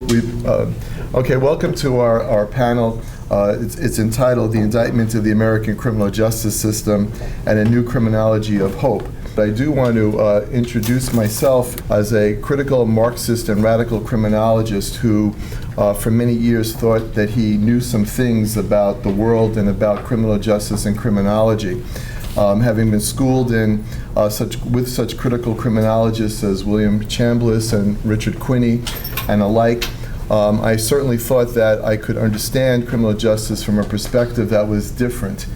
Okay, welcome to our panel. It's entitled The Indictment of the American Criminal Justice System and a New Criminology of Hope. I do want to introduce myself as a critical Marxist and radical criminologist who for many years thought that he knew some things about the world and about criminal justice and criminology. Having been schooled in with such critical criminologists as William Chambliss and Richard Quinney and alike, I certainly thought that I could understand criminal justice from a perspective that was different,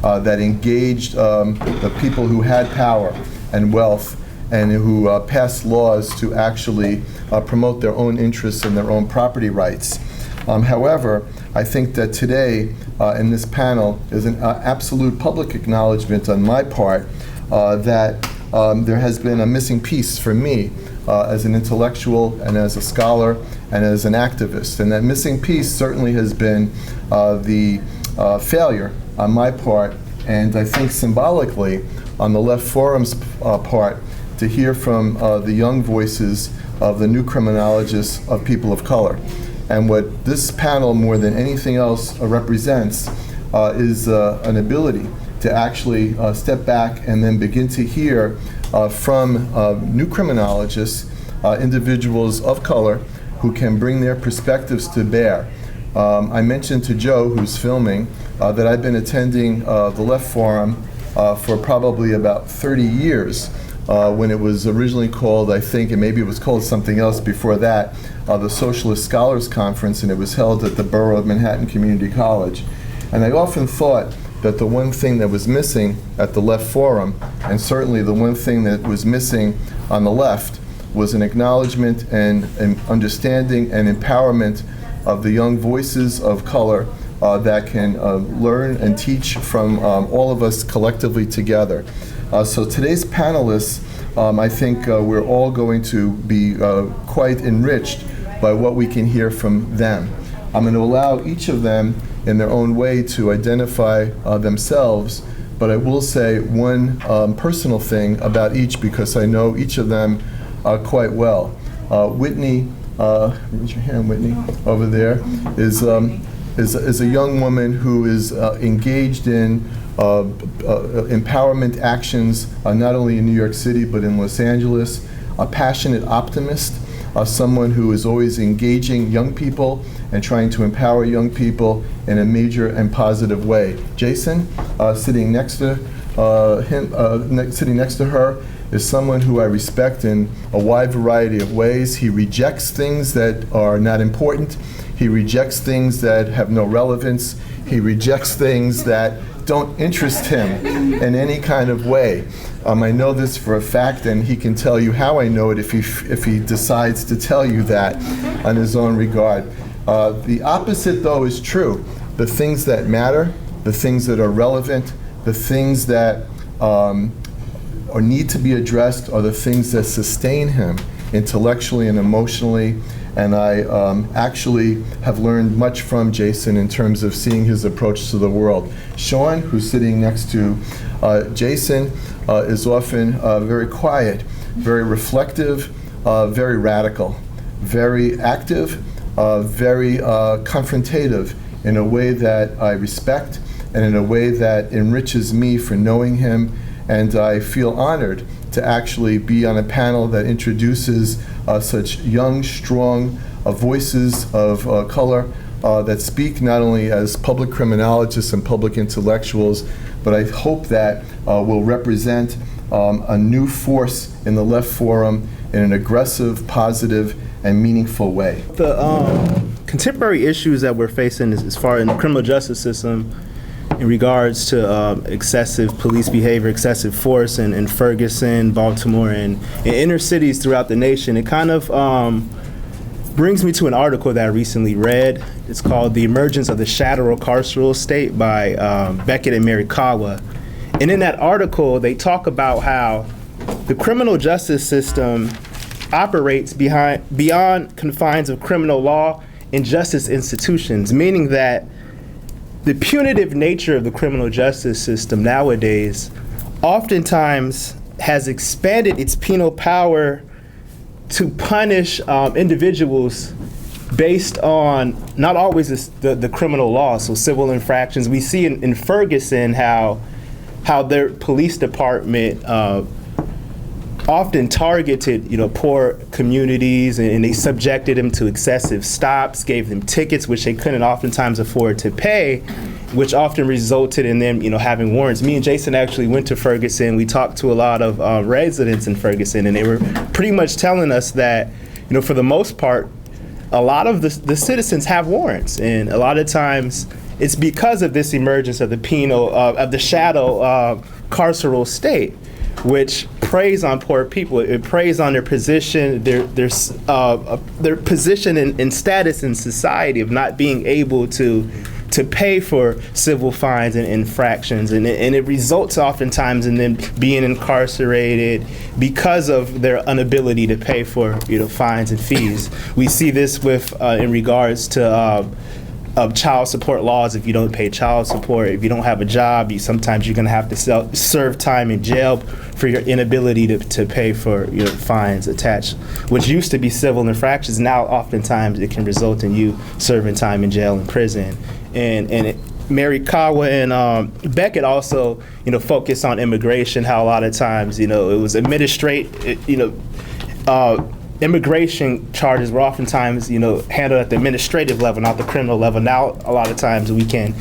that engaged the people who had power and wealth and who passed laws to actually promote their own interests and their own property rights. However, I think that today in this panel is an absolute public acknowledgement on my part that there has been a missing piece for me as an intellectual and as a scholar and as an activist. And that missing piece certainly has been the failure on my part, and I think symbolically on the Left Forum's part, to hear from the young voices of the new criminologists of people of color. And what this panel, more than anything else, represents is an ability to actually step back and then begin to hear from new criminologists, individuals of color who can bring their perspectives to bear. I mentioned to Joe, who's filming, that I've been attending the Left Forum for probably about 30 years. When it was originally called, I think, and maybe it was called something else before that, the Socialist Scholars Conference, and it was held at the Borough of Manhattan Community College. And I often thought that the one thing that was missing at the Left Forum, and certainly the one thing that was missing on the left, was an acknowledgement and an understanding and empowerment of the young voices of color that can learn and teach from all of us collectively together. So today's panelists, I think we're all going to be quite enriched by what we can hear from them. I'm going to allow each of them in their own way to identify themselves, but I will say one personal thing about each because I know each of them quite well. Whitney, raise your hand, Whitney, over there, is a young woman who is engaged in empowerment actions not only in New York City but in Los Angeles, a passionate optimist, someone who is always engaging young people and trying to empower young people in a major and positive way. Jason, sitting next to her, is someone who I respect in a wide variety of ways. He rejects things that are not important. He rejects things that have no relevance. He rejects things that don't interest him in any kind of way. I know this for a fact, and he can tell you how I know it if he decides to tell you that on his own regard. The opposite, though, is true. The things that matter, the things that are relevant, the things that or need to be addressed are the things that sustain him intellectually and emotionally. And I actually have learned much from Jason in terms of seeing his approach to the world. Sean, who's sitting next to Jason, is often very quiet, very reflective, very radical, very active, very confrontative in a way that I respect and in a way that enriches me for knowing him. And I feel honored to actually be on a panel that introduces such young, strong voices of color that speak not only as public criminologists and public intellectuals, but I hope that will represent a new force in the Left Forum in an aggressive, positive, and meaningful way. The contemporary issues that we're facing as far in the criminal justice system in regards to excessive police behavior, excessive force in Ferguson, Baltimore, and in inner cities throughout the nation, it kind of brings me to an article that I recently read. It's called The Emergence of the Shadow Carceral State by Beckett and Merikawa. And in that article, they talk about how the criminal justice system operates beyond confines of criminal law and justice institutions, meaning that the punitive nature of the criminal justice system nowadays oftentimes has expanded its penal power to punish individuals based on not always the criminal law, so civil infractions. We see in Ferguson how their police department often targeted, poor communities, and they subjected them to excessive stops, gave them tickets which they couldn't oftentimes afford to pay, which often resulted in them, having warrants. Me and Jason actually went to Ferguson. We talked to a lot of residents in Ferguson, and they were pretty much telling us that, for the most part, a lot of the citizens have warrants, and a lot of times it's because of this emergence of the shadow carceral state, which preys on poor people. It preys on their position, their position and status in society of not being able to pay for civil fines and infractions, and it results oftentimes in them being incarcerated because of their inability to pay for fines and fees. We see this with in regards to child support laws. If you don't pay child support, if you don't have a job, sometimes you're going to have to serve time in jail for your inability to pay for fines attached, which used to be civil infractions. Now, oftentimes, it can result in you serving time in jail and prison. And Marikawa and Beckett also, focus on immigration. How a lot of times, it was immigration charges were oftentimes, handled at the administrative level, not the criminal level. Now, a lot of times we can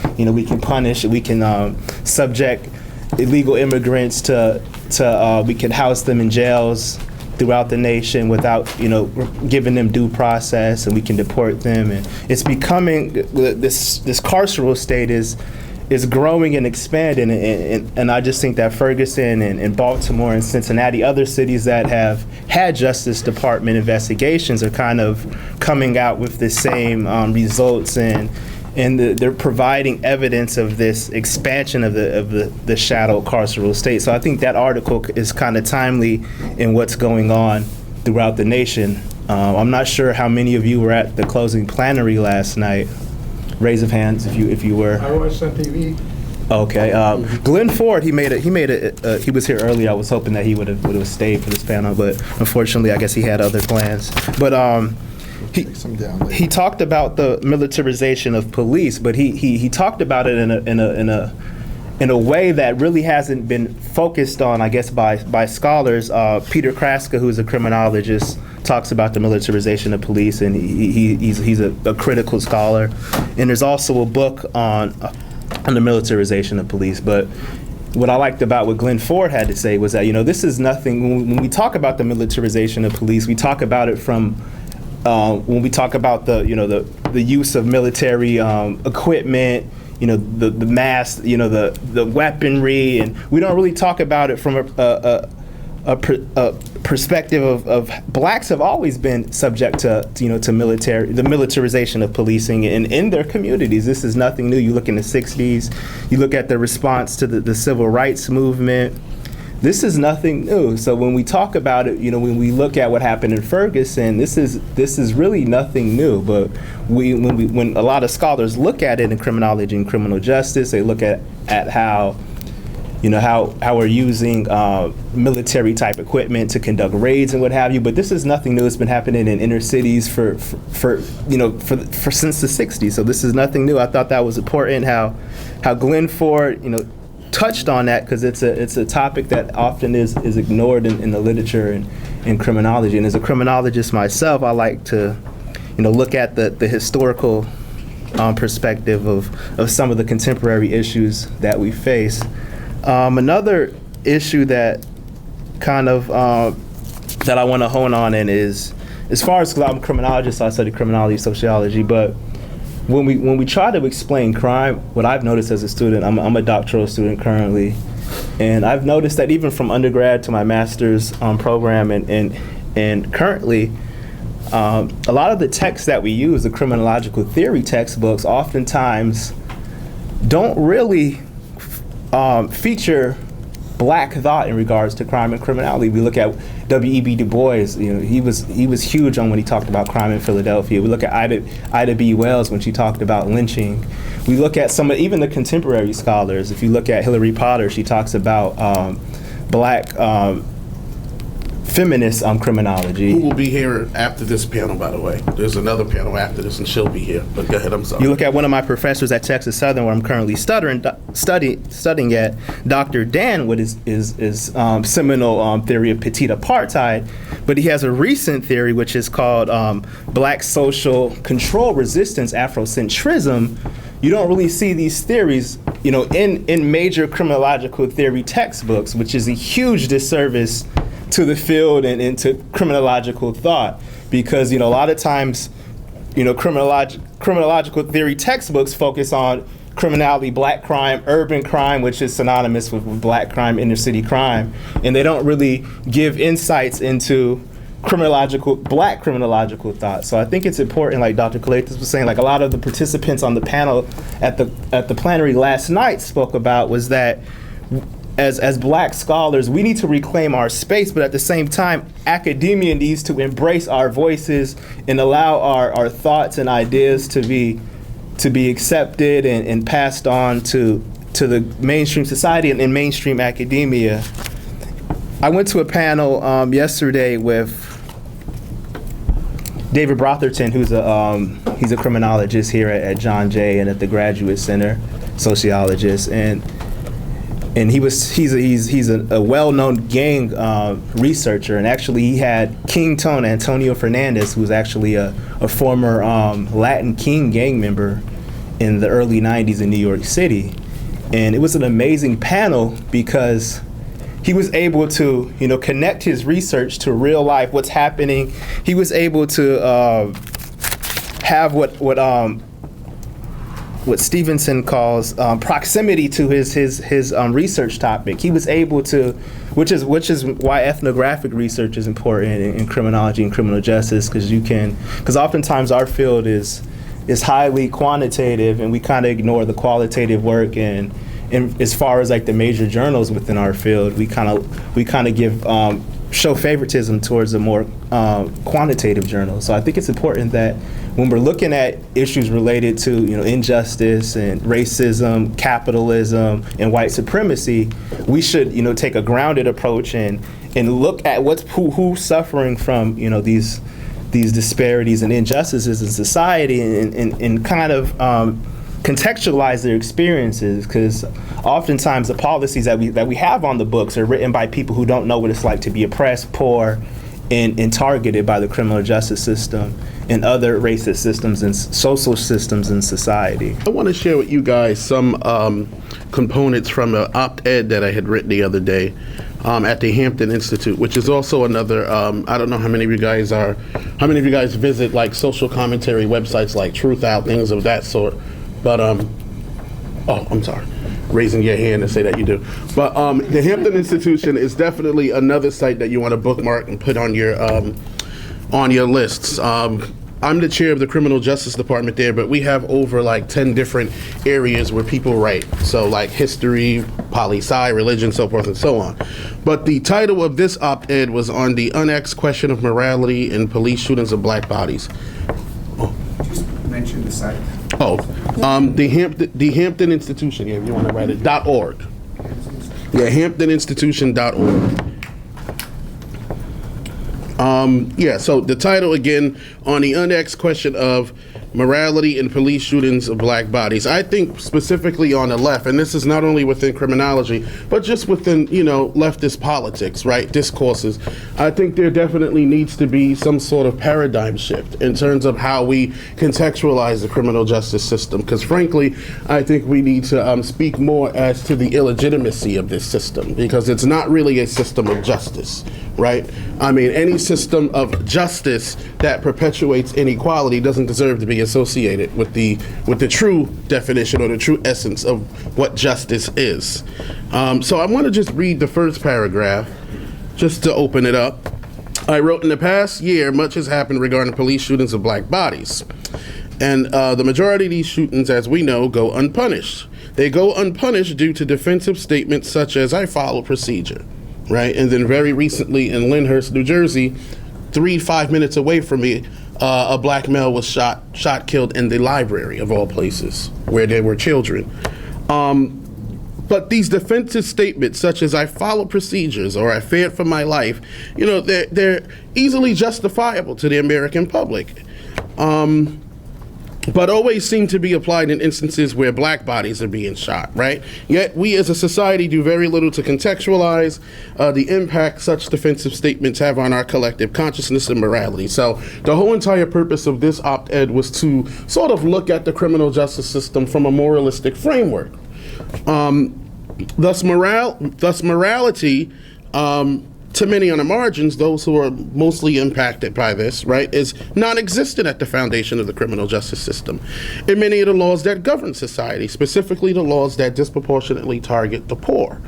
punish, we can subject illegal immigrants to we can house them in jails throughout the nation without, giving them due process, and we can deport them. And it's becoming, this carceral state is growing and expanding, and I just think that Ferguson and Baltimore and Cincinnati, other cities that have had Justice Department investigations, are kind of coming out with the same results, and they're providing evidence of this expansion of the shadow carceral state. So I think that article is kind of timely in what's going on throughout the nation. I'm not sure how many of you were at the closing plenary last night. Raise of hands if you were. I watched on TV. Okay. Glenn Ford, he was here earlier. I was hoping that he would have stayed for this panel, but unfortunately, I guess he had other plans. But he talked about the militarization of police, but he talked about it in a way that really hasn't been focused on, I guess, by scholars. Peter Kraska, who's a criminologist, talks about the militarization of police, and he's a critical scholar. And there's also a book on the militarization of police. But what I liked about what Glenn Ford had to say was that, this is nothing. When we talk about the militarization of police, we talk about it from when we talk about the use of military equipment, the mass, the weaponry, and we don't really talk about it from a perspective of blacks have always been subject to the militarization of policing in their communities. This is nothing new. You look in the 60s, you look at the response to the civil rights movement. This is nothing new. So when we talk about it, when we look at what happened in Ferguson, this is really nothing new. But when a lot of scholars look at it in criminology and criminal justice, they look at how we're using military type equipment to conduct raids and what have you. But this is nothing new. It's been happening in inner cities for since the 60s. So this is nothing new. I thought that was important how Glenn Ford touched on that, because it's a topic that often is ignored in the literature and in criminology. And as a criminologist myself, I like to look at the historical perspective of some of the contemporary issues that we face. Another issue that kind of that I want to hone on in is, as far as, 'cause I'm a criminologist, so I study criminology, sociology, but when we try to explain crime, what I've noticed as a student, I'm a doctoral student currently, and I've noticed that even from undergrad to my master's program and currently, a lot of the texts that we use, the criminological theory textbooks, oftentimes don't really feature black thought in regards to crime and criminality. We look at W.E.B. Du Bois. He was huge on when he talked about crime in Philadelphia. We look at Ida B. Wells when she talked about lynching. We look at even the contemporary scholars. If you look at Hilary Potter, she talks about black feminist criminology. Who will be here after this panel, by the way? There's another panel after this, and she'll be here. But go ahead, I'm sorry. You look at one of my professors at Texas Southern, where I'm currently studying at, Dr. Dan, with his seminal theory of petit apartheid, but he has a recent theory which is called Black Social Control Resistance Afrocentrism. You don't really see these theories, in major criminological theory textbooks, which is a huge disservice to the field and to criminological thought, because a lot of times, criminological theory textbooks focus on criminality, black crime, urban crime, which is synonymous with black crime, inner city crime, and they don't really give insights into black criminological thought. So I think it's important, like Dr. Kalathis was saying, like a lot of the participants on the panel at the plenary last night spoke about, was that as black scholars, we need to reclaim our space, but at the same time, academia needs to embrace our voices and allow our thoughts and ideas to be accepted and passed on to the mainstream society and mainstream academia. I went to a panel yesterday with David Brotherton, who's he's a criminologist here at John Jay and at the Graduate Center, sociologist, and he's a well-known gang researcher, and actually he had King Tone, Antonio Fernandez, who's actually a former Latin King gang member in the early 90s in New York City. And it was an amazing panel because he was able to, connect his research to real life, what's happening. He was able to have what Stevenson calls proximity to his research topic. He was able to, which is why ethnographic research is important in criminology and criminal justice, because oftentimes our field is highly quantitative, and we kind of ignore the qualitative work. And as far as like the major journals within our field, we kind of give show favoritism towards the more quantitative journals. So I think it's important that when we're looking at issues related to injustice and racism, capitalism, and white supremacy, we should take a grounded approach and look at who's suffering from these disparities and injustices in society, and kind of contextualize their experiences, because oftentimes the policies that we have on the books are written by people who don't know what it's like to be oppressed, poor, and targeted by the criminal justice system and other racist systems and social systems in society. I want to share with you guys some components from an op-ed that I had written the other day at the Hampton Institute, which is also another, I don't know how many of you guys visit like social commentary websites like Truth Out, things of that sort. But, I'm sorry, raising your hand to say that you do. But the Hampton Institution is definitely another site that you want to bookmark and put on your lists. I'm the chair of the Criminal Justice Department there, but we have over like 10 different areas where people write. So like history, poli-sci, religion, so forth and so on. But the title of this op-ed was on the unasked question of morality in police shootings of black bodies. Just mention the site. The Hampton Institution, if you want to write it, .org. Yeah, hamptoninstitution.org. So the title again, on the unasked question of morality in police shootings of black bodies. I think specifically on the left, and this is not only within criminology, but just within, leftist politics, right, discourses. I think there definitely needs to be some sort of paradigm shift in terms of how we contextualize the criminal justice system, because frankly, I think we need to speak more as to the illegitimacy of this system, because it's not really a system of justice, right? I mean, any system of justice that perpetuates inequality doesn't deserve to be associated with the true definition or the true essence of what justice is. So I want to just read the first paragraph just to open it up. I wrote, in the past year, much has happened regarding police shootings of black bodies. And the majority of these shootings, as we know, go unpunished. They go unpunished due to defensive statements such as, I follow procedure, right? And then very recently in Lyndhurst, New Jersey, 5 minutes away from me, a black male was shot, killed in the library of all places, where there were children. But But these defensive statements, such as "I follow procedures" or "I feared for my life," they're easily justifiable to the American public. But always seem to be applied in instances where black bodies are being shot, right? Yet we as a society do very little to contextualize the impact such defensive statements have on our collective consciousness and morality. So the whole entire purpose of this op-ed was to sort of look at the criminal justice system from a moralistic framework. Thus morality, to many on the margins, those who are mostly impacted by this, right, is non-existent at the foundation of the criminal justice system in many of the laws that govern society, specifically the laws that disproportionately target the poor,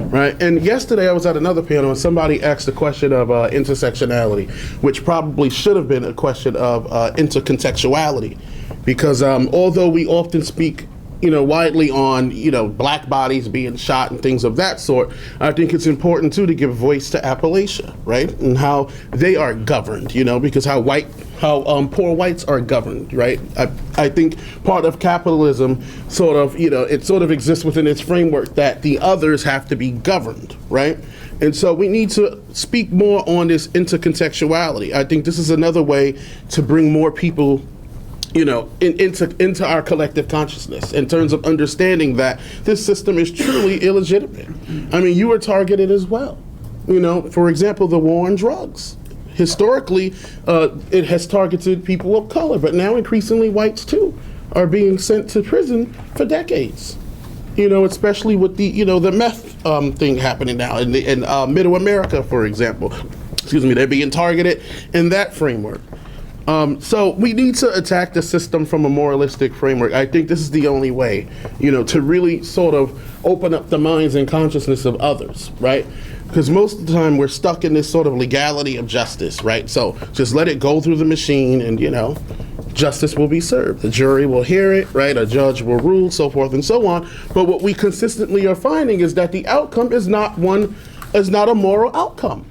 right? And yesterday I was at another panel and somebody asked the question of intersectionality, which probably should have been a question of intercontextuality, because although we often speak widely on, black bodies being shot and things of that sort, I think it's important too to give voice to Appalachia, right? And how they are governed, because how poor whites are governed, right? I think part of capitalism it sort of exists within its framework that the others have to be governed, right? And so we need to speak more on this intercontextuality. I think this is another way to bring more people into our collective consciousness in terms of understanding that this system is truly illegitimate. I mean, you were targeted as well. For example, the war on drugs. Historically, it has targeted people of color, but now increasingly whites too are being sent to prison for decades. Especially with the meth thing happening now in Middle America, for example. They're being targeted in that framework. So we need to attack the system from a moralistic framework. I think this is the only way, to really sort of open up the minds and consciousness of others, right? Because most of the time we're stuck in this sort of legality of justice, right? So just let it go through the machine and, justice will be served. The jury will hear it, right? A judge will rule, so forth and so on. But what we consistently are finding is that the outcome is not a moral outcome.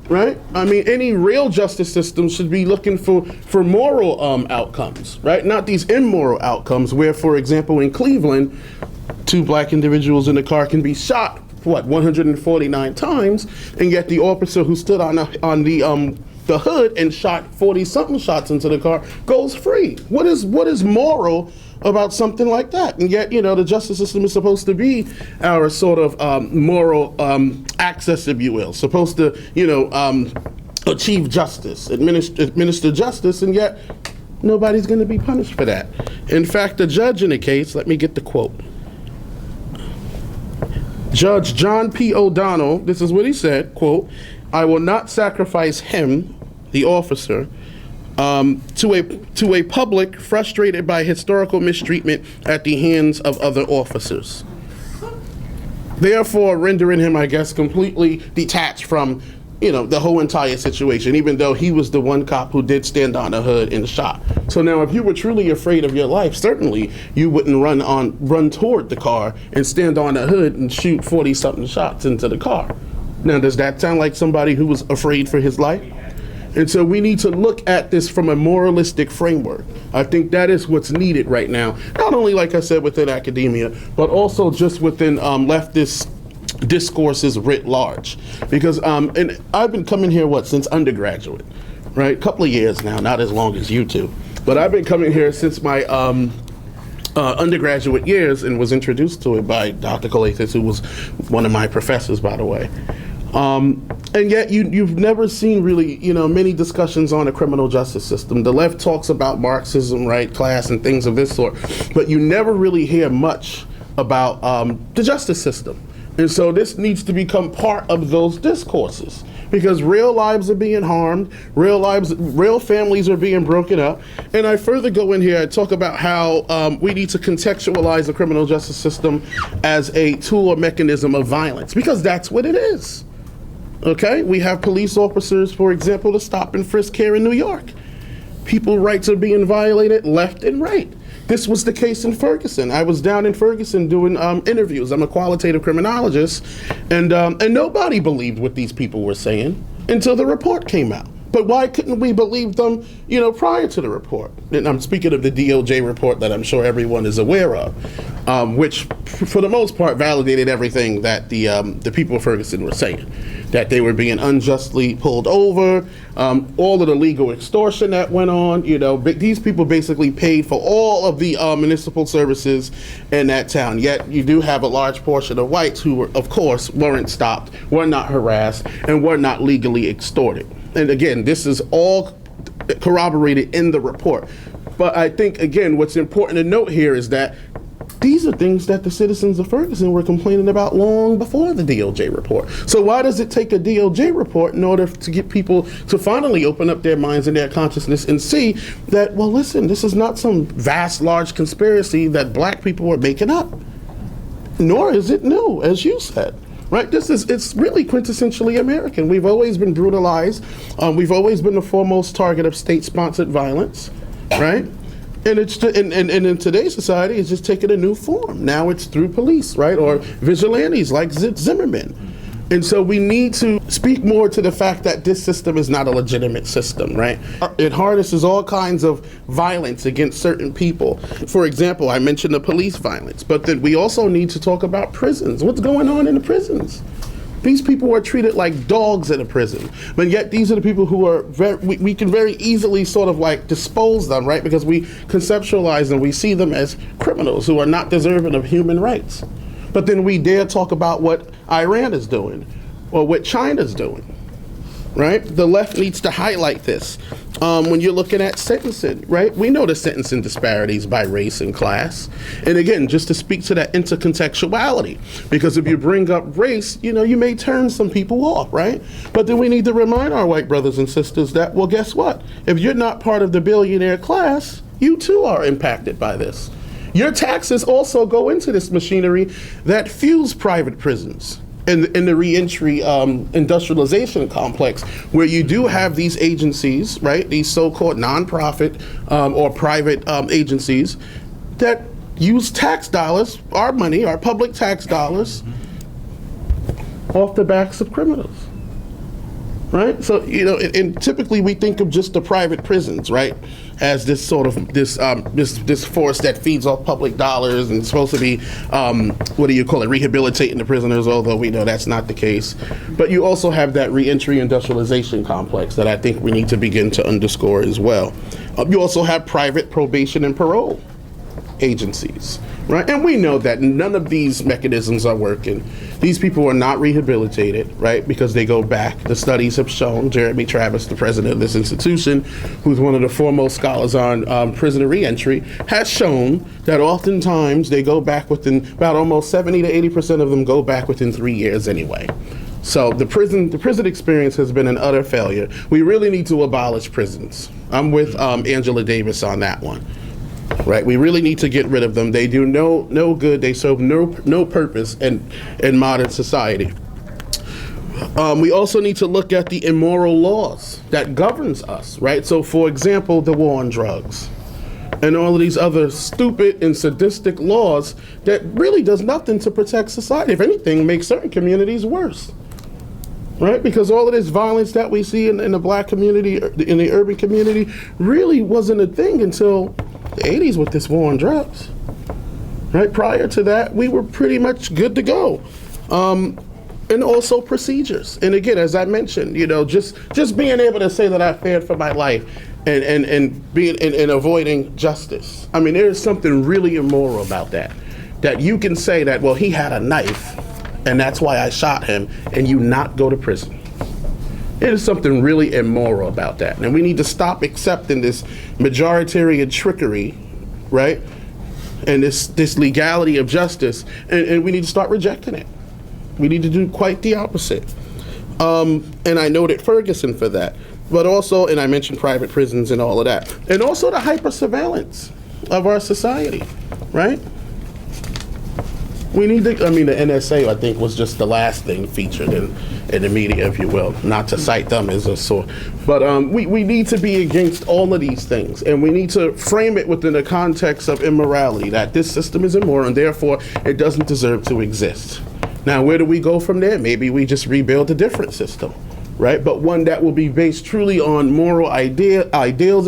Right? I mean, any real justice system should be looking for moral outcomes, right? Not these immoral outcomes where, for example, in Cleveland, 2 black individuals in the car can be shot, 149 times, and yet the officer who stood on the hood and shot 40-something shots into the car goes free. What is moral about something like that? And yet, the justice system is supposed to be our sort of moral access, if you will, supposed to, achieve justice, administer justice, and yet nobody's going to be punished for that. In fact, the judge in the case, let me get the quote. Judge John P. O'Donnell, this is what he said, quote, "I will not sacrifice him," the officer, to a public frustrated by historical mistreatment at the hands of other officers. Therefore, rendering him, I guess, completely detached from, the whole entire situation, even though he was the one cop who did stand on the hood and shot. So now, if you were truly afraid of your life, certainly you wouldn't run toward the car and stand on the hood and shoot 40-something shots into the car. Now, does that sound like somebody who was afraid for his life? And so we need to look at this from a moralistic framework. I think that is what's needed right now, not only, like I said, within academia, but also just within leftist discourses writ large. Because, and I've been coming here, since undergraduate, right? A couple of years now, not as long as you two. But I've been coming here since my undergraduate years and was introduced to it by Dr. Coletis, who was one of my professors, by the way. And yet you've never seen really, many discussions on the criminal justice system. The left talks about Marxism, right, class and things of this sort, but you never really hear much about the justice system. And so this needs to become part of those discourses, because real lives are being harmed, real families are being broken up. And I further go in here and talk about how we need to contextualize the criminal justice system as a tool or mechanism of violence, because that's what it is. Okay, we have police officers, for example, to stop and frisk here in New York. People's rights are being violated left and right. This was the case in Ferguson. I was down in Ferguson doing interviews. I'm a qualitative criminologist, and nobody believed what these people were saying until the report came out. But why couldn't we believe them, prior to the report? And I'm speaking of the DOJ report that I'm sure everyone is aware of. which for the most part validated everything that the people of Ferguson were saying, that they were being unjustly pulled over, all of the legal extortion that went on. These people basically paid for all of the municipal services in that town. Yet you do have a large portion of whites who, of course, weren't stopped, were not harassed, and were not legally extorted. And again, this is all corroborated in the report. But I think, again, what's important to note here is that these are things that the citizens of Ferguson were complaining about long before the DOJ report. So why does it take a DOJ report in order to get people to finally open up their minds and their consciousness and see that, well, listen, this is not some vast, large conspiracy that black people were making up, nor is it new, as you said. Right? It's really quintessentially American. We've always been brutalized. We've always been the foremost target of state-sponsored violence, right? And in today's society, it's just taken a new form. Now it's through police, right? Or vigilantes like Zimmerman. And so we need to speak more to the fact that this system is not a legitimate system, right? It harnesses all kinds of violence against certain people. For example, I mentioned the police violence, but then we also need to talk about prisons. What's going on in the prisons? These people are treated like dogs in a prison, but yet these are the people who are we can very easily sort of like dispose them, right? Because we conceptualize them, we see them as criminals who are not deserving of human rights. But then we dare talk about what Iran is doing or what China's doing, right? The left needs to highlight this. When you're looking at sentencing, right? We know the sentencing disparities by race and class. And again, just to speak to that intercontextuality, because if you bring up race, you may turn some people off, right? But then we need to remind our white brothers and sisters that, well, guess what? If you're not part of the billionaire class, you too are impacted by this. Your taxes also go into this machinery that fuels private prisons in the reentry industrialization complex, where you do have these agencies, right? These so-called nonprofit or private agencies that use tax dollars, our money, our public tax dollars, off the backs of criminals. Right? So, and typically we think of just the private prisons, right, as this sort of this force that feeds off public dollars and supposed to be, rehabilitating the prisoners, although we know that's not the case. But you also have that reentry industrialization complex that I think we need to begin to underscore as well. You also have private probation and parole agencies, right? And we know that none of these mechanisms are working. These people are not rehabilitated, right? Because they go back. The studies have shown, Jeremy Travis, the president of this institution, who's one of the foremost scholars on prisoner reentry, has shown that oftentimes they go back within about almost 70 to 80% of them go back within 3 years anyway. So the prison experience has been an utter failure. We really need to abolish prisons. I'm with Angela Davis on that one. Right, we really need to get rid of them. They do no good. They serve no purpose in modern society. We also need to look at the immoral laws that governs us. Right. So, for example, the war on drugs and all of these other stupid and sadistic laws that really does nothing to protect society. If anything, makes certain communities worse. Right, because all of this violence that we see in the black community, in the urban community, really wasn't a thing until the 80s with this war on drugs. Right, prior to that, we were pretty much good to go. And also procedures. And again, as I mentioned, just being able to say that I feared for my life and being and avoiding justice. I mean, there is something really immoral about that. That you can say that, well, he had a knife, and that's why I shot him, and you not go to prison. There is something really immoral about that. And we need to stop accepting this majoritarian trickery, right? And this legality of justice, and we need to start rejecting it. We need to do quite the opposite. And I noted Ferguson for that. But also, and I mentioned private prisons and all of that. And also the hyper-surveillance of our society, right? We need to, the NSA, I think, was just the last thing featured in the media, if you will, not to cite them as a source. But we need to be against all of these things, and we need to frame it within the context of immorality, that this system is immoral, and therefore it doesn't deserve to exist. Now, where do we go from there? Maybe we just rebuild a different system, right? But one that will be based truly on moral ideals,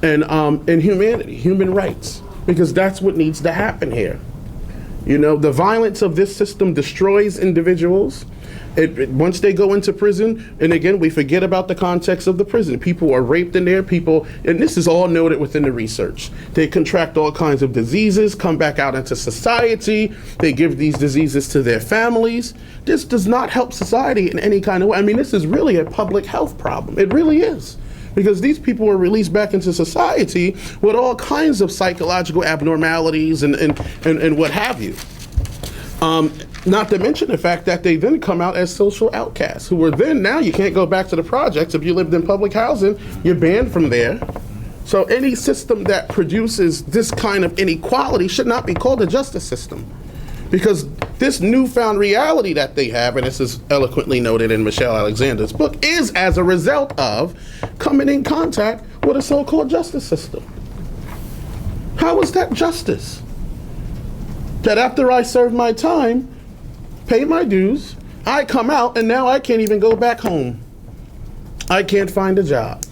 and humanity, human rights. because that's what needs to happen here. You know, the violence of this system destroys individuals. Once they go into prison, and again, we forget about the context of the prison. People are raped in there, and this is all noted within the research. They contract all kinds of diseases, come back out into society, they give these diseases to their families. This does not help society in any kind of way. I mean, this is really a public health problem. It really is. Because these people are released back into society with all kinds of psychological abnormalities and what have you. Not to mention the fact that they then come out as social outcasts, who are then, now you can't go back to the projects. If you lived in public housing, you're banned from there. So any system that produces this kind of inequality should not be called a justice system. Because this newfound reality that they have, and this is eloquently noted in Michelle Alexander's book, is as a result of coming in contact with a so-called justice system. How is that justice? That after I serve my time, pay my dues, I come out and now I can't even go back home. I can't find a job.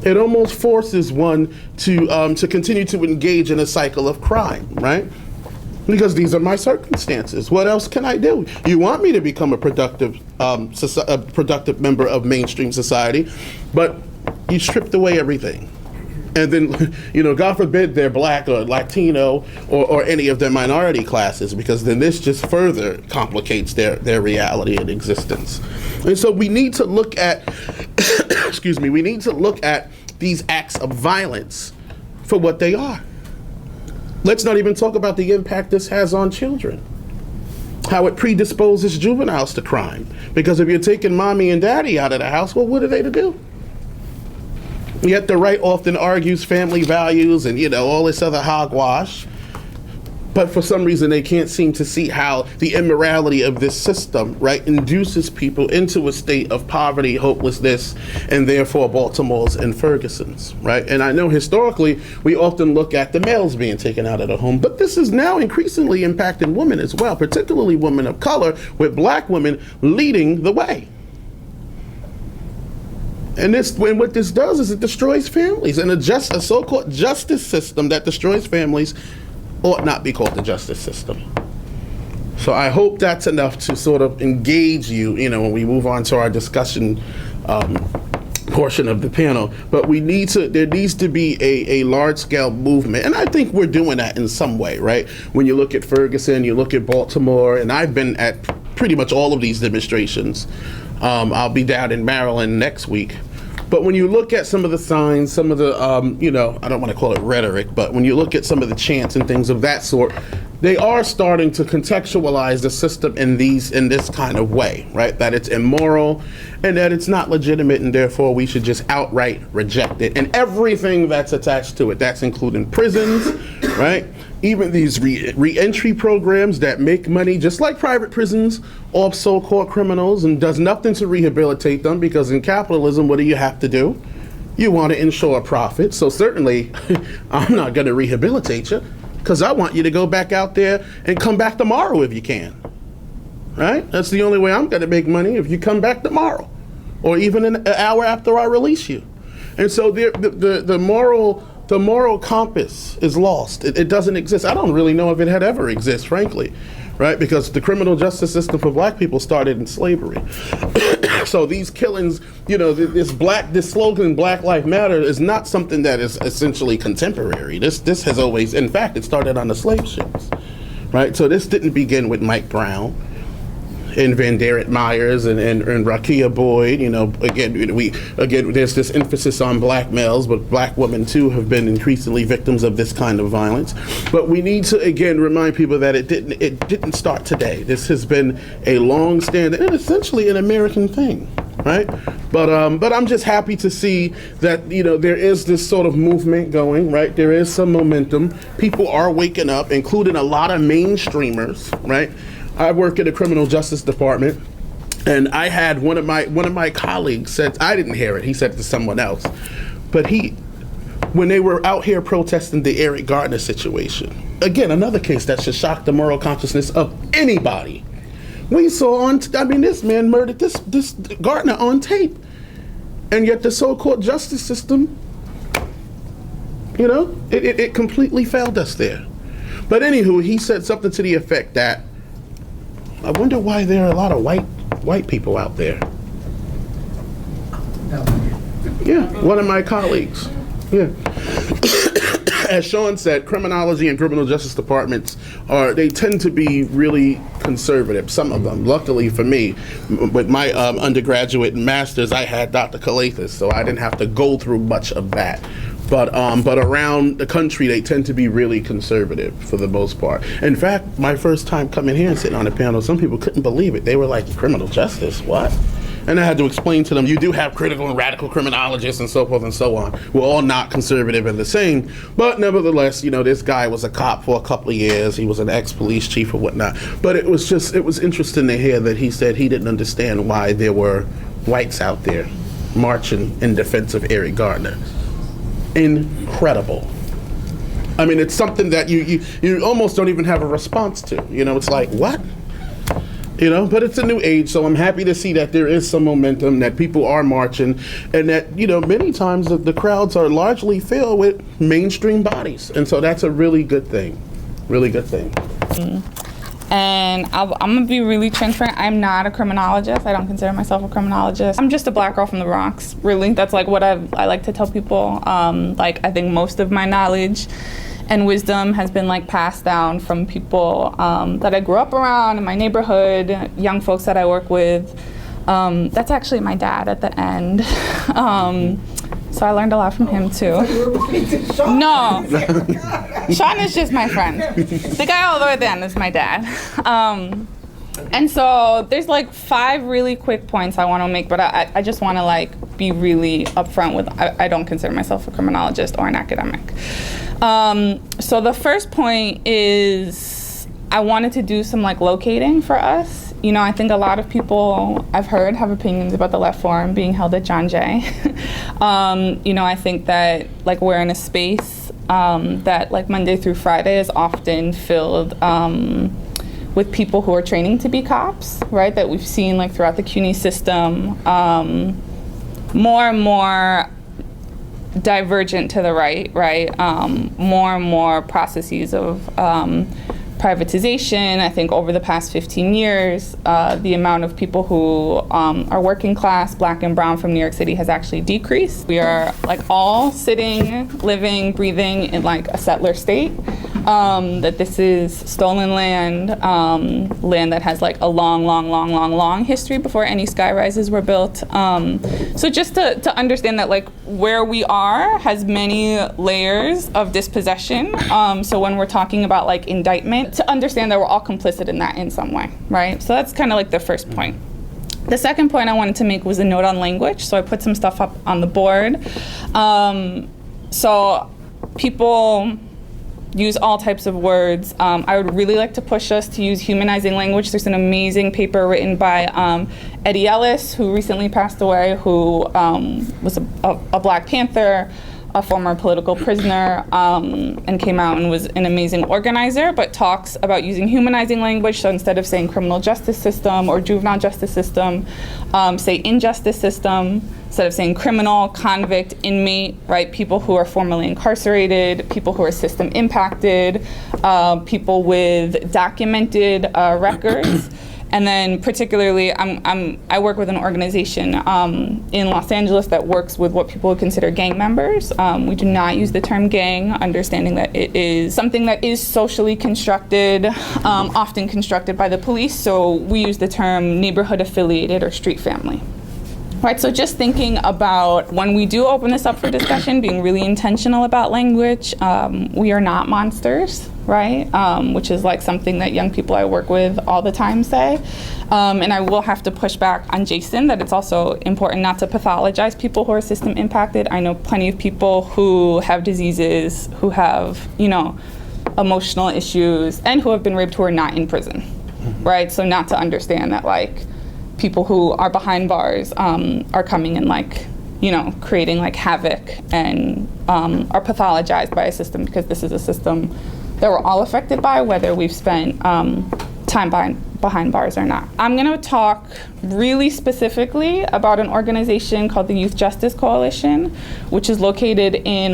It almost forces one to continue to engage in a cycle of crime, right? Because these are my circumstances. What else can I do? You want me to become a productive member of mainstream society, but you stripped away everything. And then, you know, God forbid they're black or Latino or any of their minority classes, because then this just further complicates their reality and existence. And so we need to look at, excuse me, we need to look at these acts of violence for what they are. Let's not even talk about the impact this has on children, how it predisposes juveniles to crime. Because if you're taking mommy and daddy out of the house, well, what are they to do? Yet the right often argues family values and, you know, all this other hogwash. But for some reason, they can't seem to see how the immorality of this system, right, induces people into a state of poverty, hopelessness, and therefore Baltimore's and Ferguson's, right? And I know historically, we often look at the males being taken out of the home, but this is now increasingly impacting women as well, particularly women of color, with black women leading the way. And what this does is it destroys families, and a so-called justice system that destroys families ought not be called the justice system. So I hope that's enough to sort of engage you, you know, when we move on to our discussion portion of the panel. But there needs to be a large-scale movement, and I think we're doing that in some way, right? When you look at Ferguson, you look at Baltimore, and I've been at pretty much all of these demonstrations. I'll be down in Maryland next week. But when you look at some of the signs, some of the, you know, I don't want to call it rhetoric, but when you look at some of the chants and things of that sort, they are starting to contextualize the system in this kind of way, right? That it's immoral and that it's not legitimate, and therefore we should just outright reject it. And everything that's attached to it, that's including prisons, right? Even these re-entry programs that make money, just like private prisons, off so-called criminals, and does nothing to rehabilitate them, because in capitalism, what do you have to do? You want to ensure profit. So certainly, I'm not going to rehabilitate you, because I want you to go back out there and come back tomorrow if you can, right? That's the only way I'm going to make money, if you come back tomorrow, or even an hour after I release you. And so the moral compass is lost. It doesn't exist. I don't really know if it had ever existed, frankly, right? Because the criminal justice system for black people started in slavery. So these killings, you know, this slogan, Black Lives Matter, is not something that is essentially contemporary. This has always, in fact, it started on the slave ships, right? So this didn't begin with Mike Brown and Vanderet Myers and Rakia Boyd. You know, again, there's this emphasis on black males, but black women too have been increasingly victims of this kind of violence. But we need to again remind people that it didn't start today. This has been a long-standing and essentially an American thing, right? But I'm just happy to see that, you know, there is this sort of movement going, right? There is some momentum. People are waking up, including a lot of mainstreamers, right? I work in the criminal justice department, and I had one of my colleagues said, I didn't hear it, he said it to someone else, but when they were out here protesting the Eric Gardner situation, again, another case that should shock the moral consciousness of anybody. We saw this man murdered this Gardner on tape, and yet the so-called justice system You know, it completely failed us there. But anywho, he said something to the effect that, I wonder why there are a lot of white people out there. Yeah, one of my colleagues. Yeah. As Sean said, criminology and criminal justice departments they tend to be really conservative, some of them. Luckily for me, with my undergraduate and master's, I had Dr. Calathis, so I didn't have to go through much of that. But around the country, they tend to be really conservative for the most part. In fact, my first time coming here and sitting on a panel, some people couldn't believe it. They were like, criminal justice, what? And I had to explain to them, you do have critical and radical criminologists and so forth and so on. We're all not conservative and the same, but nevertheless, you know, this guy was a cop for a couple of years. He was an ex-police chief or whatnot. But it was interesting to hear that he said he didn't understand why there were whites out there marching in defense of Eric Gardner. Incredible. I mean, it's something that you almost don't even have a response to. You know, it's like, what? You know, but it's a new age, so I'm happy to see that there is some momentum, that people are marching, and that, you know, many times the crowds are largely filled with mainstream bodies. And so that's a really good thing. Really good thing. And I'm gonna be really transparent. I'm not a criminologist. I don't consider myself a criminologist. I'm just a black girl from the Bronx, really. That's like what I like to tell people. Like, I think most of my knowledge and wisdom has been like passed down from people that I grew up around in my neighborhood, young folks that I work with. That's actually my dad at the end. So I learned a lot from him too. No, Sean is just my friend. The guy all the way at the end is my dad. And so there's like 5 really quick points I want to make, but I just want to like be really upfront with, I don't consider myself a criminologist or an academic. So the first point is I wanted to do some like locating for us. You know, I think a lot of people I've heard have opinions about the Left Forum being held at John Jay. You know, I think that like we're in a space that like Monday through Friday is often filled with people who are training to be cops, right? That we've seen like throughout the CUNY system, more and more divergent to the right, right? More and more processes of privatization. I think over the past 15 years, the amount of people who are working class, black and brown from New York City has actually decreased. We are like all sitting, living, breathing in like a settler state. That this is stolen land, land that has like a long history before any sky rises were built. So just to understand that like where we are has many layers of dispossession. So when we're talking about like indictment, to understand that we're all complicit in that in some way, right? So that's kind of like the first point. The second point I wanted to make was a note on language. So I put some stuff up on the board. So people use all types of words. I would really like to push us to use humanizing language. There's an amazing paper written by Eddie Ellis, who recently passed away, who was a Black Panther, a former political prisoner, and came out and was an amazing organizer, but talks about using humanizing language. So instead of saying criminal justice system or juvenile justice system, say injustice system. Instead of saying criminal, convict, inmate, right? People who are formerly incarcerated, people who are system impacted, people with documented records. And then particularly, I work with an organization in Los Angeles that works with what people would consider gang members. We do not use the term gang, understanding that it is something that is socially constructed, often constructed by the police. So we use the term neighborhood affiliated or street family. Right, so just thinking about when we do open this up for discussion, being really intentional about language. We are not monsters, right? Which is like something that young people I work with all the time say. And I will have to push back on Jason that it's also important not to pathologize people who are system impacted. I know plenty of people who have diseases, who have, you know, emotional issues, and who have been raped who are not in prison, right? So not to understand that like, people who are behind bars are coming and like, you know, creating like havoc and are pathologized by a system because this is a system that we're all affected by, whether we've spent time behind bars or not. I'm going to talk really specifically about an organization called the Youth Justice Coalition, which is located in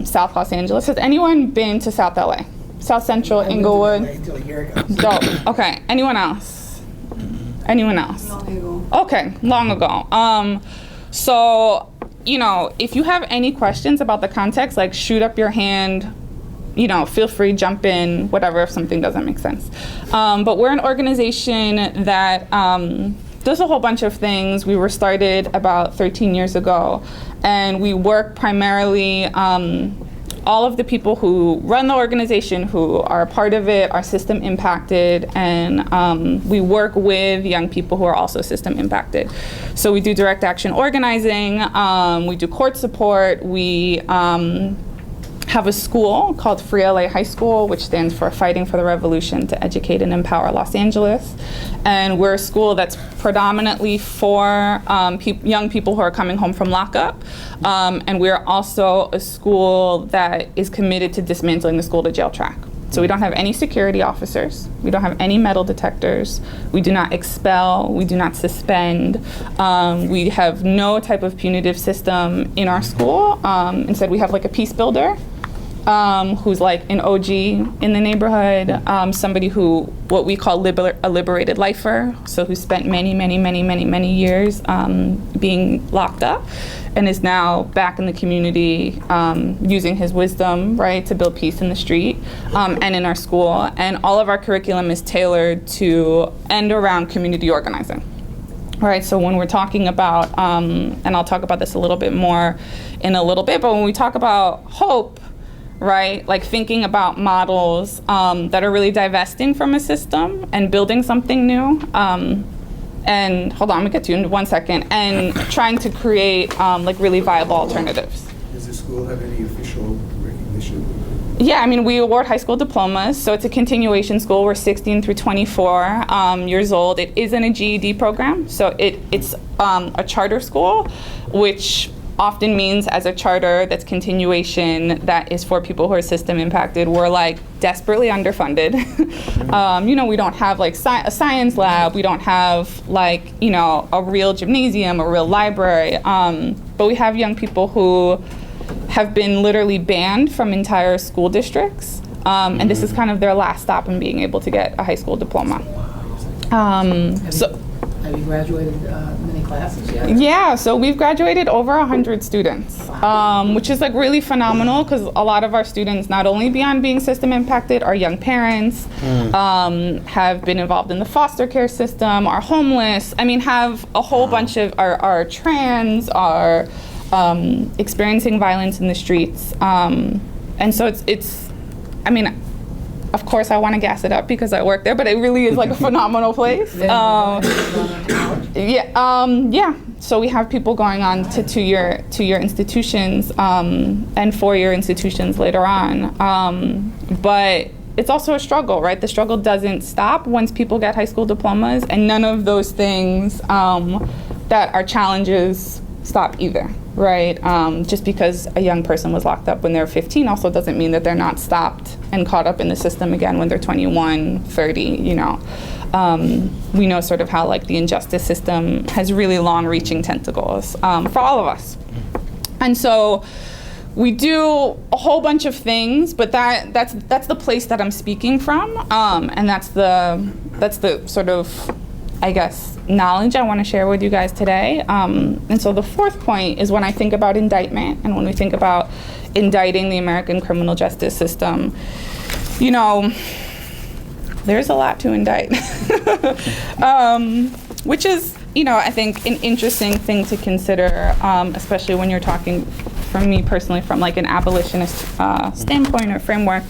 South Los Angeles. Has anyone been to South LA? South Central, Inglewood? Until a year ago. Dope. Okay. Anyone else? Anyone else? Okay, long ago. So, you know, if you have any questions about the context, like shoot up your hand, you know, feel free, jump in, whatever, if something doesn't make sense. But we're an organization that does a whole bunch of things. We were started about 13 years ago, and we work primarily, all of the people who run the organization, who are a part of it, are system impacted, and we work with young people who are also system impacted. So we do direct action organizing, we do court support, we have a school called Free LA High School, which stands for Fighting for the Revolution to Educate and Empower Los Angeles. And we're a school that's predominantly for young people who are coming home from lockup. And we're also a school that is committed to dismantling the school to jail track. So we don't have any security officers. We don't have any metal detectors. We do not expel. We do not suspend. We have no type of punitive system in our school. Instead, we have like a peace builder who's like an OG in the neighborhood, somebody who, what we call a liberated lifer, so who spent many years being locked up and is now back in the community using his wisdom, right, to build peace in the street and in our school. And all of our curriculum is tailored to and around community organizing. Right, so when we're talking about, and I'll talk about this a little bit more in a little bit, but when we talk about hope, right, like thinking about models that are really divesting from a system and building something new, and hold on, I'm gonna get to you in 1 second, and trying to create like really viable alternatives. Does the school have any official recognition? Yeah, I mean, we award high school diplomas, so it's a continuation school. We're 16 through 24 years old. It isn't a GED program, so it's a charter school, which often means as a charter that's continuation that is for people who are system impacted. We're like desperately underfunded. You know, we don't have like a science lab. We don't have like, you know, a real gymnasium, a real library. But we have young people who have been literally banned from entire school districts. And this is kind of their last stop in being able to get a high school diploma. Have you graduated many classes yet? Yeah, so we've graduated over 100 students, which is like really phenomenal because a lot of our students, not only beyond being system impacted, are young parents, have been involved in the foster care system, are homeless, I mean, have a whole bunch of, are trans, are experiencing violence in the streets. And so it's, I mean, of course I want to gas it up because I work there, but it really is like a phenomenal place. Yeah. So we have people going on to two-year institutions and four-year institutions later on. But it's also a struggle, right? The struggle doesn't stop once people get high school diplomas, and none of those things that are challenges stop either, right? Just because a young person was locked up when they're 15 also doesn't mean that they're not stopped and caught up in the system again when they're 21, 30, you know. We know sort of how like the injustice system has really long-reaching tentacles for all of us. And so we do a whole bunch of things, but that's the place that I'm speaking from, and that's the sort of, I guess, knowledge I want to share with you guys today. And so the fourth point is when I think about indictment and when we think about indicting the American criminal justice system, you know, there's a lot to indict, which is, you know, I think an interesting thing to consider, especially when you're talking, for me personally, from like an abolitionist standpoint or framework,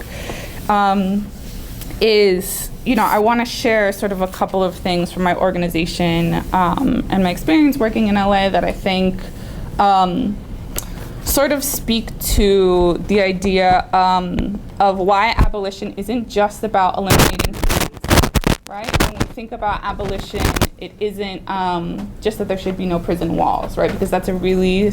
is, you know, I want to share sort of a couple of things from my organization and my experience working in LA that I think sort of speak to the idea of why abolition isn't just about eliminating police, right? When we think about abolition, it isn't just that there should be no prison walls, right? Because that's a really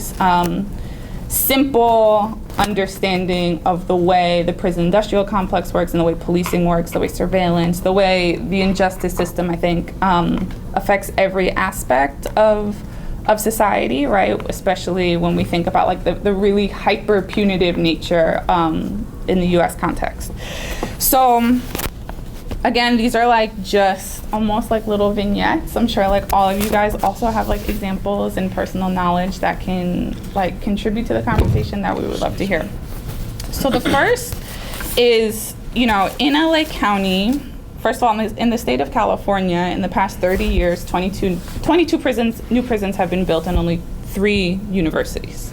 simple understanding of the way the prison industrial complex works and the way policing works, the way surveillance, the way the injustice system, I think, affects every aspect of society, right? Especially when we think about like the really hyper punitive nature in the US context. So again, these are like just almost like little vignettes. I'm sure like all of you guys also have like examples and personal knowledge that can like contribute to the conversation that we would love to hear. So the first is, you know, in LA County, first of all, in the state of California, in the past 30 years, 22 new prisons have been built and only 3 universities.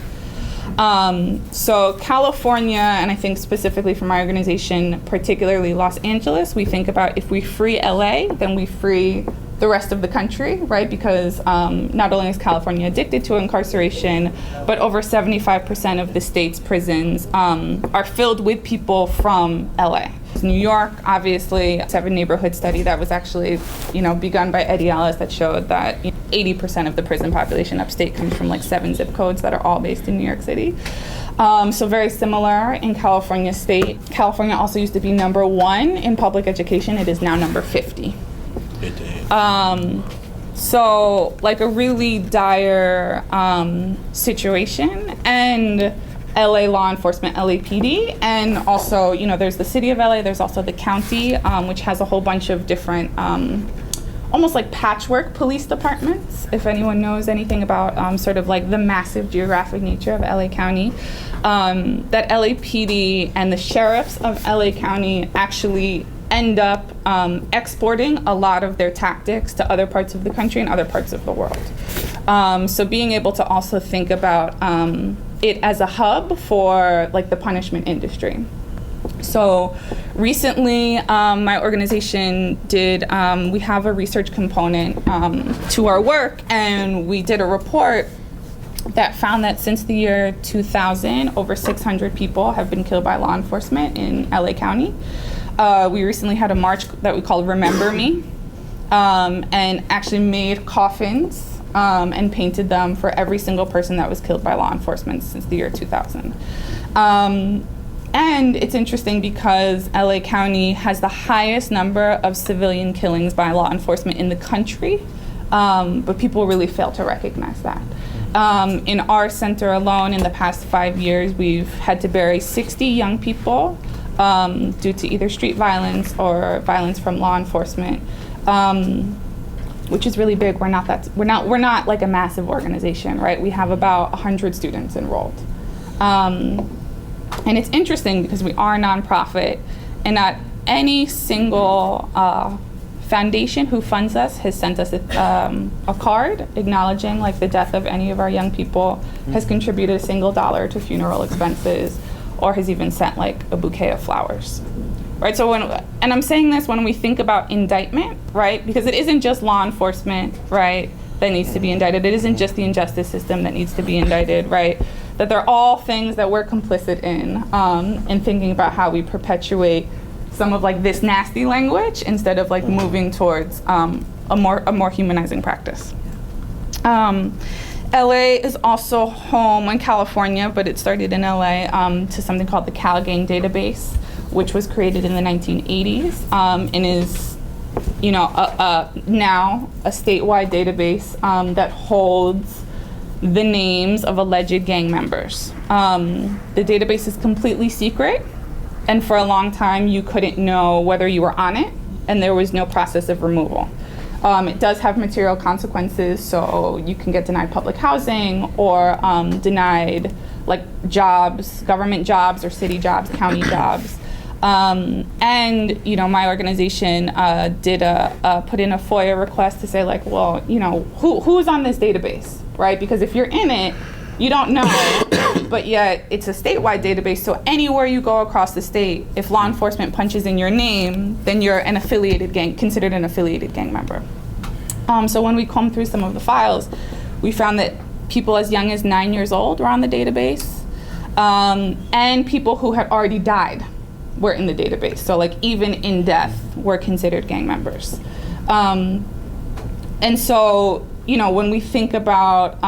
So California, and I think specifically for my organization, particularly Los Angeles, we think about if we free LA, then we free the rest of the country, right? Because not only is California addicted to incarceration, but over 75% of the state's prisons are filled with people from LA. New York, obviously, 7 neighborhood study that was actually, you know, begun by Eddie Ellis that showed that 80% of the prison population upstate comes from like 7 zip codes that are all based in New York City. So very similar in California state. California also used to be number 1 in public education. It is now number 50. So like a really dire situation, and LA law enforcement, LAPD, and also, you know, there's the city of LA, there's also the county, which has a whole bunch of different, almost like patchwork police departments, if anyone knows anything about sort of like the massive geographic nature of LA County, that LAPD and the sheriffs of LA County actually end up exporting a lot of their tactics to other parts of the country and other parts of the world. So being able to also think about it as a hub for like the punishment industry. So recently, my organization did, we have a research component to our work, and we did a report that found that since the year 2000, over 600 people have been killed by law enforcement in LA County. We recently had a march that we called Remember Me, and actually made coffins and painted them for every single person that was killed by law enforcement since the year 2000. And it's interesting because LA County has the highest number of civilian killings by law enforcement in the country, but people really fail to recognize that. In our center alone, in the past 5 years, we've had to bury 60 young people due to either street violence or violence from law enforcement, which is really big. We're not like a massive organization, right? We have about 100 students enrolled. And it's interesting because we are a nonprofit, and not any single foundation who funds us has sent us a card acknowledging like the death of any of our young people, has contributed a single dollar to funeral expenses, or has even sent like a bouquet of flowers. Right, so and I'm saying this when we think about indictment, right? Because it isn't just law enforcement, right, that needs to be indicted. It isn't just the injustice system that needs to be indicted, right? That they're all things that we're complicit in thinking about how we perpetuate some of like this nasty language instead of like moving towards a more humanizing practice. LA is also home in California, but it started in LA, to something called the Cal Gang Database, which was created in the 1980s and is, you know, now a statewide database that holds the names of alleged gang members. The database is completely secret, and for a long time you couldn't know whether you were on it, and there was no process of removal. It does have material consequences, so you can get denied public housing or denied like jobs, government jobs or city jobs, county jobs. And you know, my organization did put in a FOIA request to say like, well, you know, who's on this database, right? Because if you're in it, you don't know, but yet it's a statewide database, so anywhere you go across the state, if law enforcement punches in your name, then you're an affiliated gang, considered an affiliated gang member. So when we combed through some of the files, we found that people as young as 9 years old were on the database, and people who had already died were in the database. So like even in death were considered gang members. And so, you know, when we think about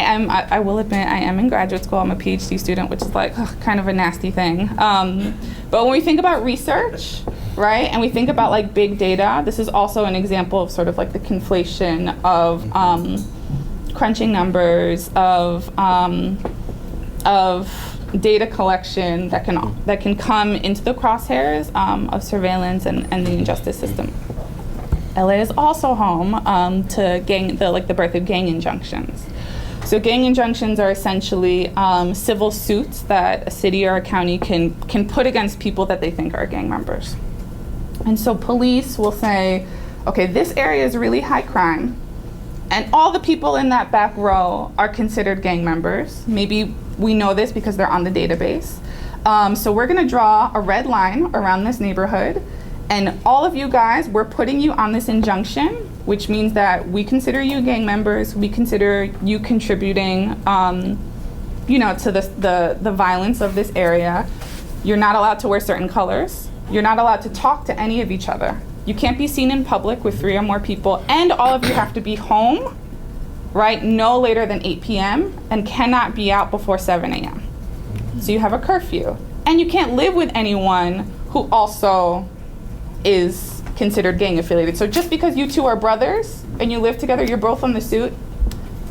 I will admit, I am in graduate school. I'm a PhD student, which is like kind of a nasty thing. But when we think about research, right, and we think about like big data, this is also an example of sort of like the conflation of crunching numbers, of data collection that can come into the crosshairs of surveillance and the injustice system. LA is also home to the birth of gang injunctions. So gang injunctions are essentially civil suits that a city or a county can put against people that they think are gang members. And so police will say, okay, this area is really high crime, and all the people in that back row are considered gang members. Maybe we know this because they're on the database. So we're gonna draw a red line around this neighborhood, and all of you guys, we're putting you on this injunction, which means that we consider you gang members, we consider you contributing to the violence of this area. You're not allowed to wear certain colors. You're not allowed to talk to any of each other. You can't be seen in public with 3 or more people, and all of you have to be home, right, no later than 8 p.m. and cannot be out before 7 a.m. So you have a curfew. And you can't live with anyone who also is considered gang affiliated. So just because you two are brothers and you live together, you're both on the suit.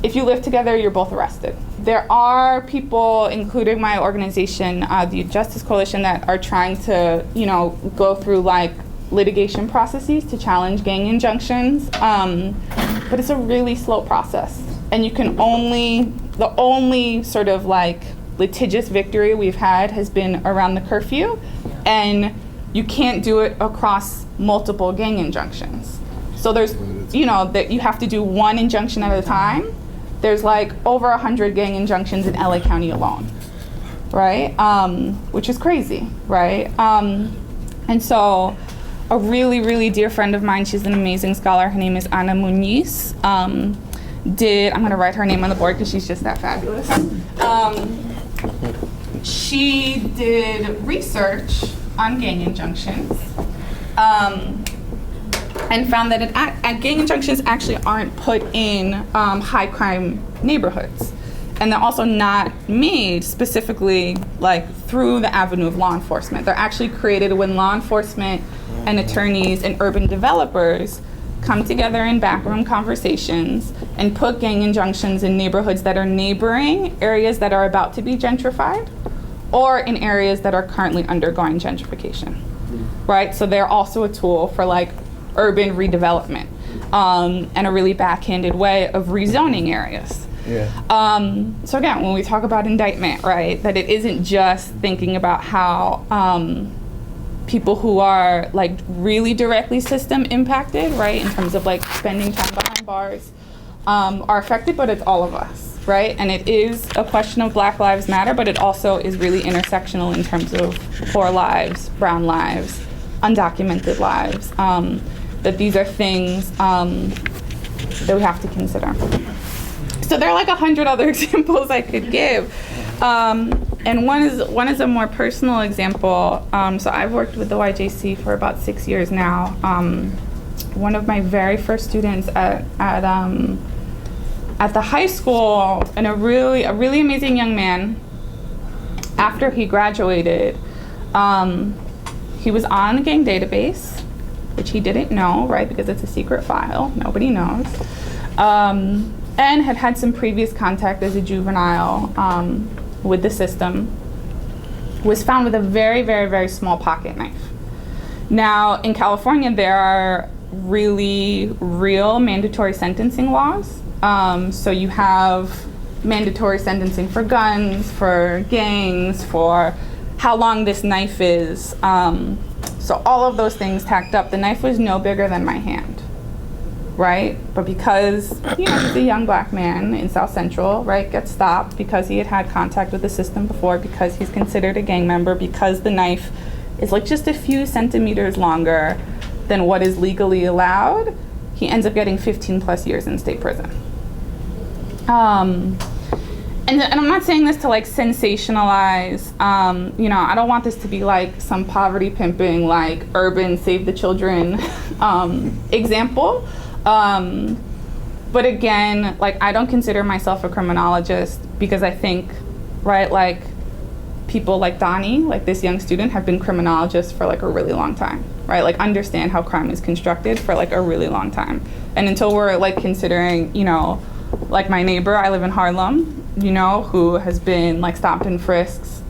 If you live together, you're both arrested. There are people, including my organization, the Justice Coalition, that are trying to, go through like litigation processes to challenge gang injunctions, but it's a really slow process. And the only sort of like litigious victory we've had has been around the curfew, and you can't do it across multiple gang injunctions. So there's, that you have to do one injunction at a time. There's like over 100 gang injunctions in LA County alone, right? Which is crazy, right? And so a really, really dear friend of mine, she's an amazing scholar, her name is Ana Muñiz, I'm gonna write her name on the board because she's just that fabulous. She did research on gang injunctions and found that gang injunctions actually aren't put in high crime neighborhoods. And they're also not made specifically like through the avenue of law enforcement. They're actually created when law enforcement and attorneys and urban developers come together in backroom conversations and put gang injunctions in neighborhoods that are neighboring areas that are about to be gentrified or in areas that are currently undergoing gentrification, right? So they're also a tool for like urban redevelopment and a really backhanded way of rezoning areas. Yeah. So again, when we talk about indictment, right, that it isn't just thinking about how people who are like really directly system impacted, right, in terms of like spending time behind bars are affected, but it's all of us, right? And it is a question of Black Lives Matter, but it also is really intersectional in terms of poor lives, brown lives, undocumented lives, that these are things that we have to consider. So there are like 100 other examples I could give. And one is a more personal example. So I've worked with the YJC for about 6 years now. One of my very first students at the high school, and a really amazing young man, after he graduated, he was on the gang database, which he didn't know, right, because it's a secret file, nobody knows, and had some previous contact as a juvenile with the system, was found with a very, very, very small pocket knife. Now, in California, there are really real mandatory sentencing laws. So you have mandatory sentencing for guns, for gangs, for how long this knife is. So all of those things tacked up, the knife was no bigger than my hand, right? But because he's a young Black man in South Central, right, gets stopped because he had contact with the system before, because he's considered a gang member, because the knife is like just a few centimeters longer than what is legally allowed, he ends up getting 15 plus years in state prison. And I'm not saying this to like sensationalize, I don't want this to be like some poverty pimping, like urban save the children example. But again, like, I don't consider myself a criminologist because I think, right, like, people like Donnie, like this young student, have been criminologists for like a really long time, right? Like, understand how crime is constructed for like a really long time. And until we're like considering, you know, like my neighbor, I live in Harlem, you know, who has been like stopped and frisked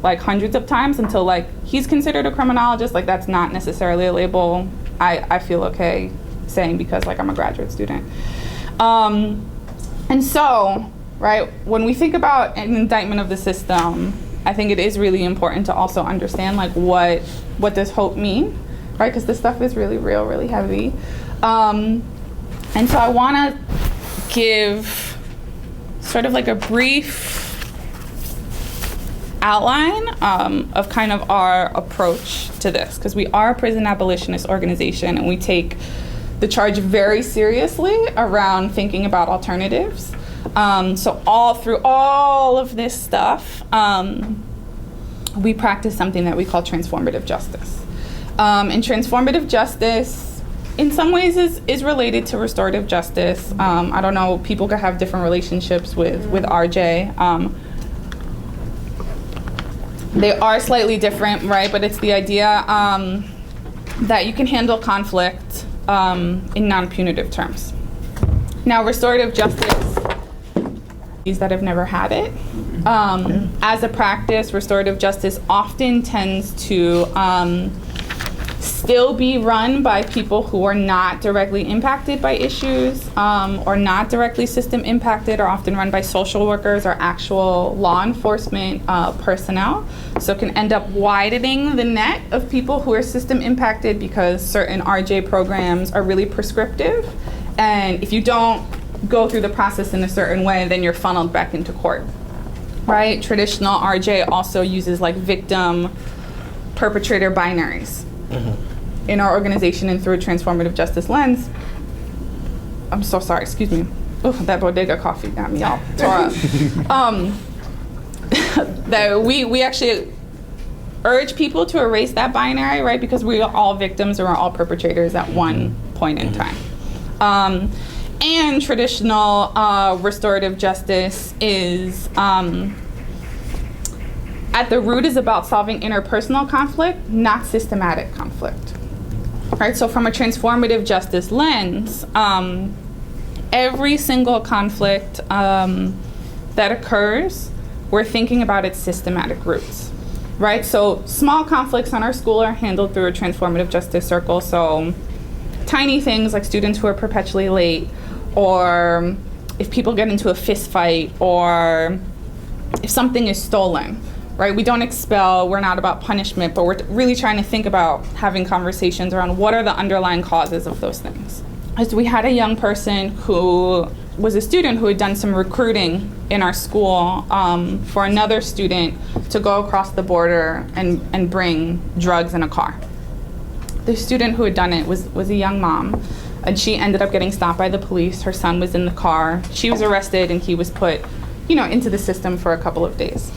like hundreds of times, until like he's considered a criminologist, like that's not necessarily a label I feel okay saying because like I'm a graduate student. And so, right, when we think about an indictment of the system, I think it is really important to also understand like what does hope mean, right? Because this stuff is really real, really heavy. And so I want to give sort of like a brief outline of kind of our approach to this, because we are a prison abolitionist organization and we take the charge very seriously around thinking about alternatives. So through all of this stuff, we practice something that we call transformative justice. And transformative justice, in some ways, is related to restorative justice. I don't know, people could have different relationships with RJ. They are slightly different, right? But it's the idea that you can handle conflict in non-punitive terms. Now, restorative justice, these that have never had it, as a practice, restorative justice often tends to still be run by people who are not directly impacted by issues or not directly system impacted, or often run by social workers or actual law enforcement personnel. So it can end up widening the net of people who are system impacted because certain RJ programs are really prescriptive. And if you don't go through the process in a certain way, then you're funneled back into court, right? Traditional RJ also uses like victim perpetrator binaries. In our organization and through a transformative justice lens. I'm so sorry, excuse me. Oh, that bodega coffee got me all tore up. That we actually urge people to erase that binary, right? Because we are all victims or we're all perpetrators at one point in time. And traditional restorative justice is, at the root, is about solving interpersonal conflict, not systematic conflict. Right, so from a transformative justice lens, every single conflict that occurs, we're thinking about its systematic roots, right? So small conflicts in our school are handled through a transformative justice circle. So tiny things like students who are perpetually late, or if people get into a fist fight, or if something is stolen. Right? We don't expel, we're not about punishment, but we're really trying to think about having conversations around what are the underlying causes of those things. As we had a young person who was a student who had done some recruiting in our school for another student to go across the border and bring drugs in a car. The student who had done it was a young mom, and she ended up getting stopped by the police. Her son was in the car. She was arrested, and he was put, into the system for a couple of days.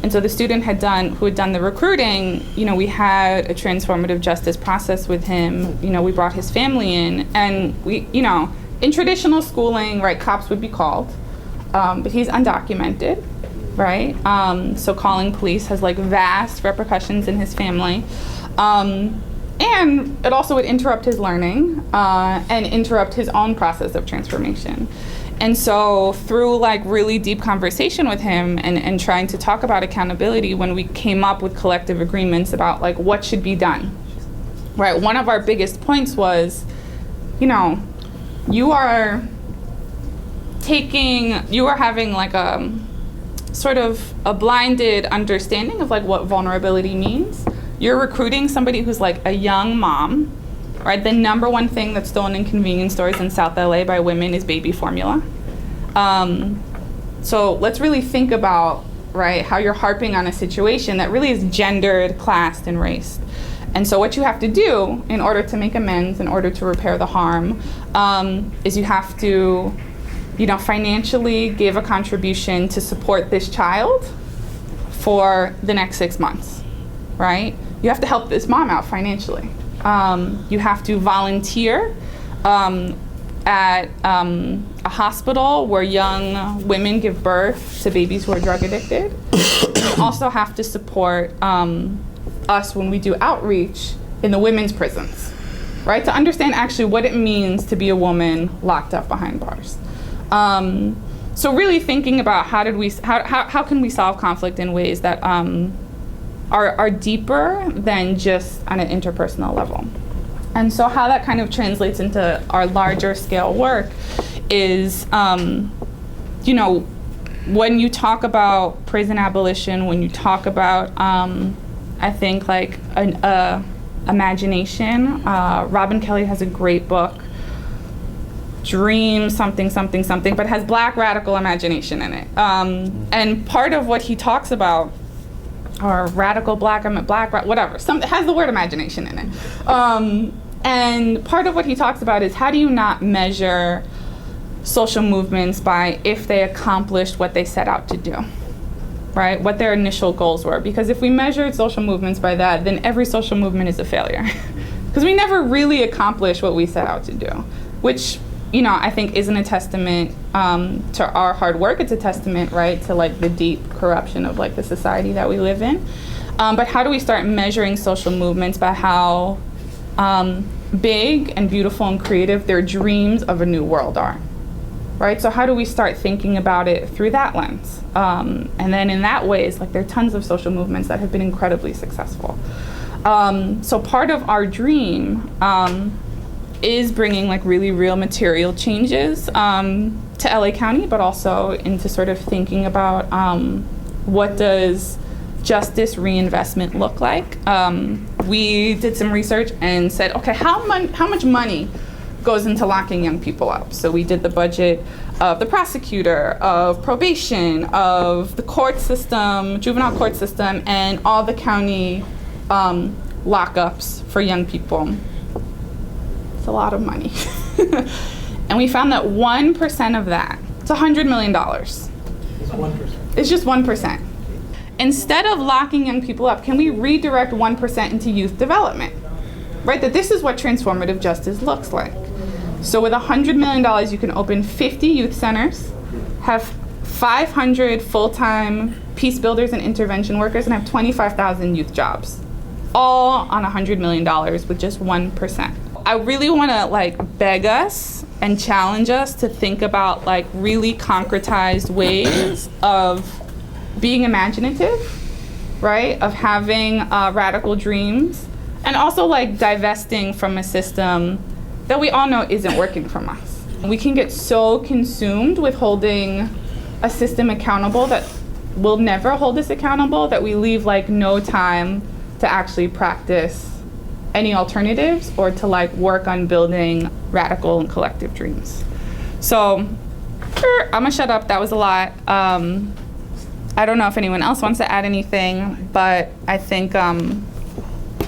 And so the student who had done the recruiting, we had a transformative justice process with him. We brought his family in, and we, in traditional schooling, right, cops would be called, but he's undocumented, right? So calling police has like vast repercussions in his family. And it also would interrupt his learning and interrupt his own process of transformation. And so through like really deep conversation with him and trying to talk about accountability, when we came up with collective agreements about like what should be done, right? One of our biggest points was, you are having like a sort of a blinded understanding of like what vulnerability means. You're recruiting somebody who's like a young mom, right? The number one thing that's stolen in convenience stores in South LA by women is baby formula. So let's really think about, right, how you're harping on a situation that really is gendered, classed, and raced. And so what you have to do in order to make amends, in order to repair the harm, is you have to, financially give a contribution to support this child for the next 6 months, right? You have to help this mom out financially. You have to volunteer at a hospital where young women give birth to babies who are drug addicted. We also have to support us when we do outreach in the women's prisons, right? To understand actually what it means to be a woman locked up behind bars. So really thinking about how can we solve conflict in ways that are deeper than just on an interpersonal level. And so how that kind of translates into our larger scale work is, you know, when you talk about prison abolition, when you talk about, I think like imagination, Robin Kelley has a great book, Dream something, something, something, but it has Black radical imagination in it. And part of what he talks about, or radical Black, whatever, it has the word imagination in it. And part of what he talks about is how do you not measure social movements by if they accomplished what they set out to do, right? What their initial goals were. Because if we measured social movements by that, then every social movement is a failure. Because we never really accomplished what we set out to do, which, you know, I think isn't a testament to our hard work. It's a testament, right, to like the deep corruption of like the society that we live in. But how do we start measuring social movements by how big and beautiful and creative their dreams of a new world are, right? So how do we start thinking about it through that lens? And then in that ways, like there are tons of social movements that have been incredibly successful. So part of our dream is bringing like really real material changes to LA County, but also into sort of thinking about what does justice reinvestment look like. We did some research and said, okay, how much money goes into locking young people up? So we did the budget of the prosecutor, of probation, of the court system, juvenile court system, and all the county lockups for young people. It's a lot of money. And we found that 1% of that, it's $100 million. It's 1%. It's just 1%. Instead of locking young people up, can we redirect 1% into youth development? Right, that this is what transformative justice looks like. So with $100 million, you can open 50 youth centers, have 500 full-time peace builders and intervention workers, and have 25,000 youth jobs, all on $100 million with just 1%. I really want to like beg us and challenge us to think about like really concretized ways of being imaginative, right? Of having radical dreams, and also like divesting from a system that we all know isn't working from us. We can get so consumed with holding a system accountable that will never hold us accountable that we leave like no time to actually practice any alternatives or to like work on building radical and collective dreams. So I'm gonna shut up, that was a lot. I don't know if anyone else wants to add anything, but I think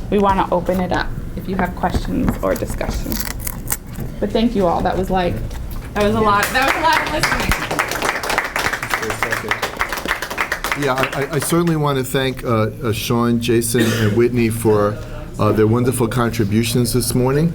we want to open it up if you have questions or discussion. But thank you all. That was a lot of listening. Yeah, I certainly want to thank Sean, Jason, and Whitney for their wonderful contributions this morning.